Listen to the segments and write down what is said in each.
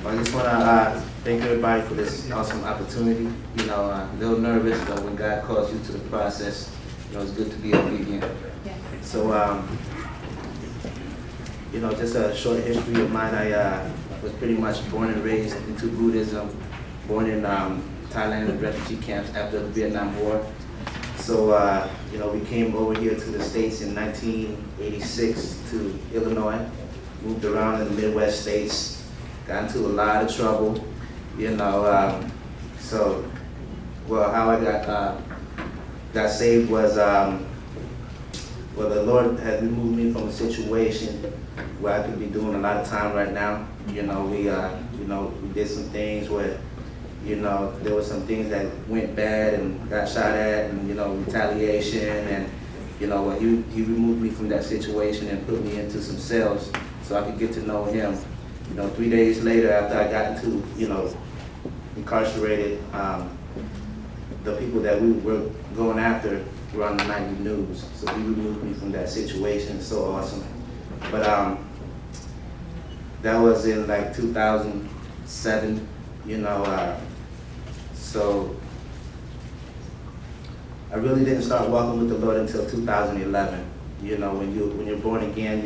I just want to thank everybody for this awesome opportunity. You know, a little nervous, but when God calls you to the process, you know, it's good to be obedient. Yeah. So, you know, just a short history of mine. I was pretty much born and raised into Buddhism, born in Thailand in refugee camps after the Vietnam War. So, you know, we came over here to the States in 1986 to Illinois, moved around in the Midwest states, got into a lot of trouble, you know. So, well, how I got saved was, well, the Lord had removed me from a situation where I could be doing a lot of time right now. You know, we did some things where, you know, there were some things that went bad and got shot at, and, you know, retaliation, and, you know, well, he removed me from that situation and put me into some cells so I could get to know him. You know, 3 days later, after I got into, you know, incarcerated, the people that we were going after were on the nightly news. So he removed me from that situation. So awesome. But that was in like 2007, you know. So I really didn't start walking with the Lord until 2011. You know, when you're born again,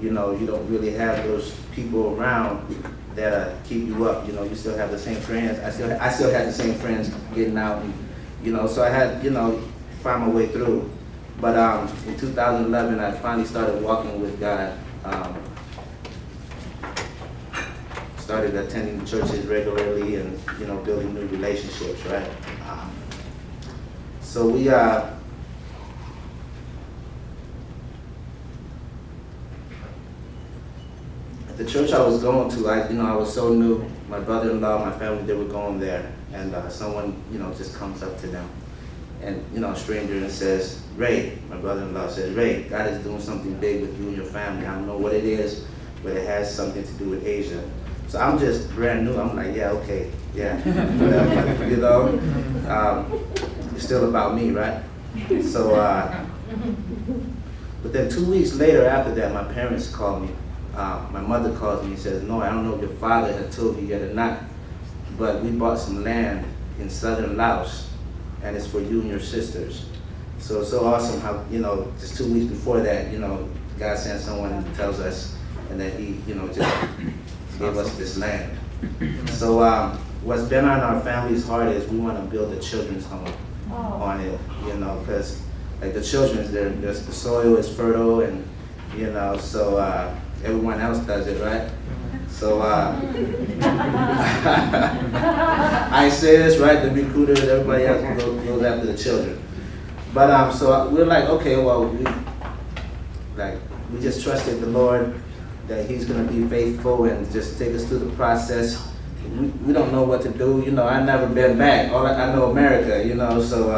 you know, you don't really have those people around that keep you up. You know, you still have the same friends. I still had the same friends getting out, and, you know, so I had, you know, find my way through. But in 2011, I finally started walking with God. Started attending churches regularly and, you know, building new relationships, right? So we the church I was going to, I was so new. My brother-in-law, my family, they were going there, and someone, you know, just comes up to them, and, you know, a stranger, and says, "Ray," my brother-in-law says, "Ray, God is doing something big with you and your family. I don't know what it is, but it has something to do with Asia." So I'm just brand new. I'm like, yeah, okay, yeah, whatever, you know. It's still about me, right? So, but then 2 weeks later after that, my parents called me. My mother calls me and says, "No, I don't know if your father had told you yet or not, but we bought some land in southern Laos, and it's for you and your sisters." So it's so awesome how, you know, just 2 weeks before that, you know, God sent someone and tells us, and that he, you know, just gave us this land. So what's been on our family's heart is we want to build a children's home on it, you know, because like the children's, the soil is fertile, and, you know, so everyone else does it, right? So ISIS, right, the recruiters, everybody else goes after the children. But so we're like, okay, well, we just trusted the Lord that he's going to be faithful and just take us through the process. We don't know what to do. You know, I've never been back. All I know America, you know, so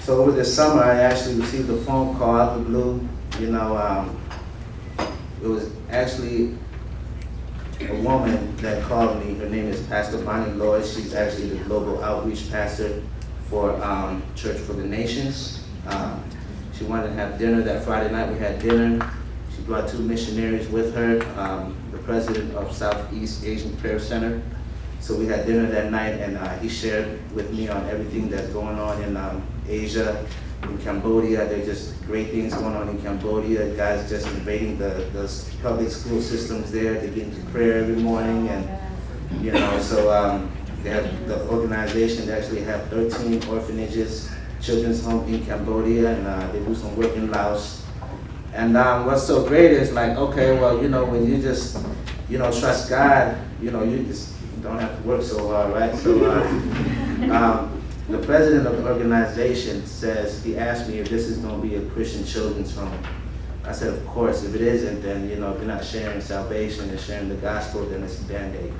so over the summer, I actually received a phone call out of the blue. You know, it was actually a woman that called me. Her name is Pastor Bonnie Lloyd. She's actually the global outreach pastor for Church for the Nations. She wanted to have dinner that Friday night. We had dinner. She brought 2 missionaries with her, the president of Southeast Asian Prayer Center. So we had dinner that night, and he shared with me on everything that's going on in Asia, in Cambodia. There's just great things going on in Cambodia. Guys just invading the public school systems there. They get into prayer every morning, and, you know, so they have the organization. They actually have 13 orphanages, children's home in Cambodia, and they do some work in Laos. And what's so great is like, okay, well, you know, when you just, you know, trust God, you know, you just don't have to work so hard, right? So the president of the organization says, he asked me if this is going to be a Christian children's home. I said, of course. If it isn't, then, you know, if you're not sharing salvation and sharing the gospel, then it's a Band-Aid.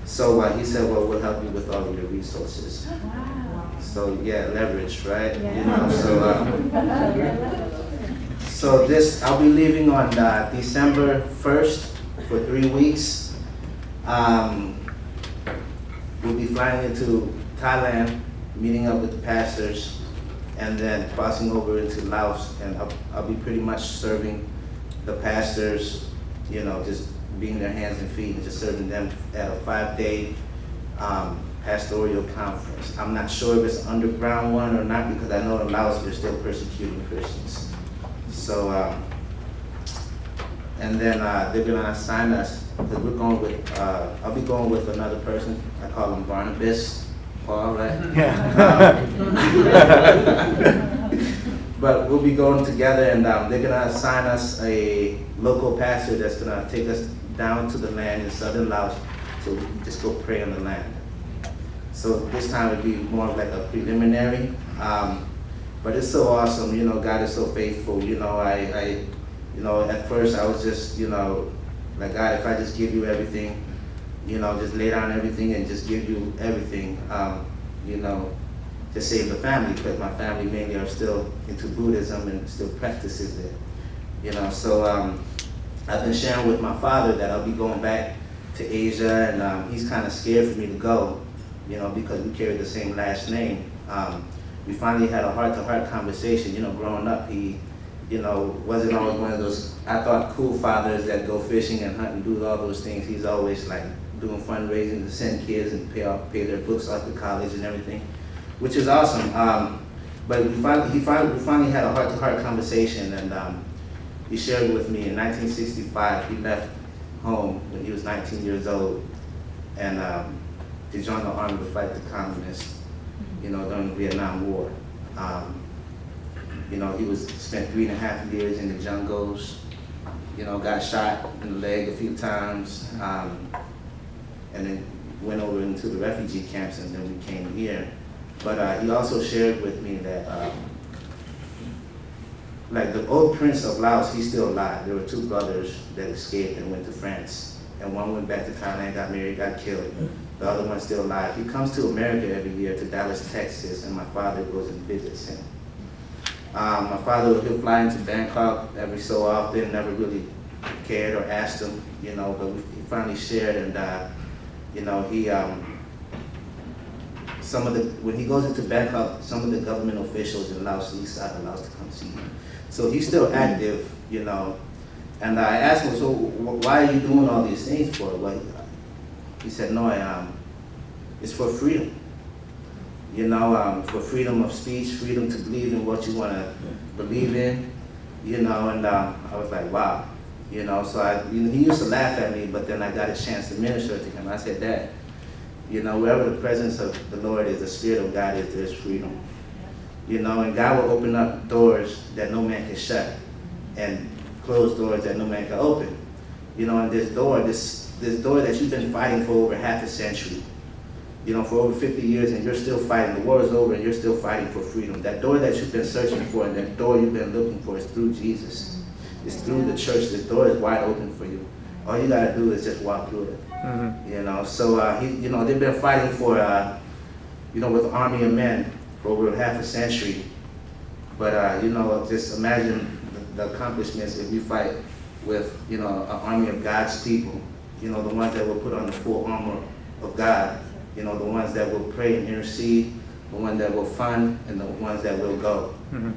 So he said, well, we'll help you with all of your resources. Wow. So yeah, leverage, right? Yeah. You know, so this, I'll be leaving on December 1st for 3 weeks. We'll be flying into Thailand, meeting up with the pastors, and then crossing over into Laos, and I'll be pretty much serving the pastors you know, just being their hands and feet and just serving them at a 5-day pastoral conference. I'm not sure if it's an underground one or not, because I know in Laos they're still persecuting Christians. So, and then they're gonna assign us, because we're going with, I'll be going with another person. I call him Barnabas, Paul, right? But we'll be going together, and they're gonna assign us a local pastor that's gonna take us down to the land in southern Laos, so we can just go pray on the land. So this time it'll be more of like a preliminary, but it's so awesome. You know, God is so faithful. You know, you know, at first I was just, you know, like, God, if I just give you everything, you know, just lay down everything and just give you everything, you know, to save the family, because my family mainly are still into Buddhism and still practices it. You know, so I've been sharing with my father that I'll be going back to Asia, and he's kind of scared for me to go, you know, because we carry the same last name. We finally had a heart-to-heart conversation. You know, growing up, he, you know, wasn't always one of those, I thought, cool fathers that go fishing and hunt and do all those things. He's always like doing fundraising to send kids and pay their books off to college and everything, which is awesome. But we finally had a heart-to-heart conversation, and he shared with me in 1965, he left home when he was 19 years old, and he joined the army to fight the communists, you know, during the Vietnam War. You know, he spent 3.5 years in the jungles, you know, got shot in the leg a few times, and then went over into the refugee camps, and then we came here. But he also shared with me that, like, the old prince of Laos, he's still alive. There were 2 brothers that escaped and went to France, and one went back to Thailand, got married, got killed. The other one's still alive. He comes to America every year, to Dallas, Texas, and my father goes and visits him. My father would fly into Bangkok every so often, never really cared or asked him, you know, but he finally shared, and you know, when he goes into Bangkok, some of the government officials in Laos, east side of Laos, to come see him. So he's still active, you know, and I asked him, so why are you doing all these things for? Well, he said, no, it's for freedom. You know, for freedom of speech, freedom to believe in what you want to believe in, you know, and I was like, wow, you know, so he used to laugh at me, but then I got a chance to minister to him. I said, Dad, you know, wherever the presence of the Lord is, the Spirit of God is, there's freedom. You know, and God will open up doors that no man can shut, and close doors that no man can open. You know, and this door that you've been fighting for over half a century, you know, for over 50 years, and you're still fighting. The war is over, and you're still fighting for freedom. That door that you've been searching for, and that door you've been looking for, is through Jesus. It's through the church. This door is wide open for you. All you gotta do is just walk through it. Mm-hmm. You know, so you know, they've been fighting for, you know, with an army of men for over half a century. But you know, just imagine the accomplishments if you fight with, you know, an army of God's people. You know, the ones that will put on the full armor of God. You know, the ones that will pray and intercede, the ones that will fund, and the ones that will go. Mm-hmm.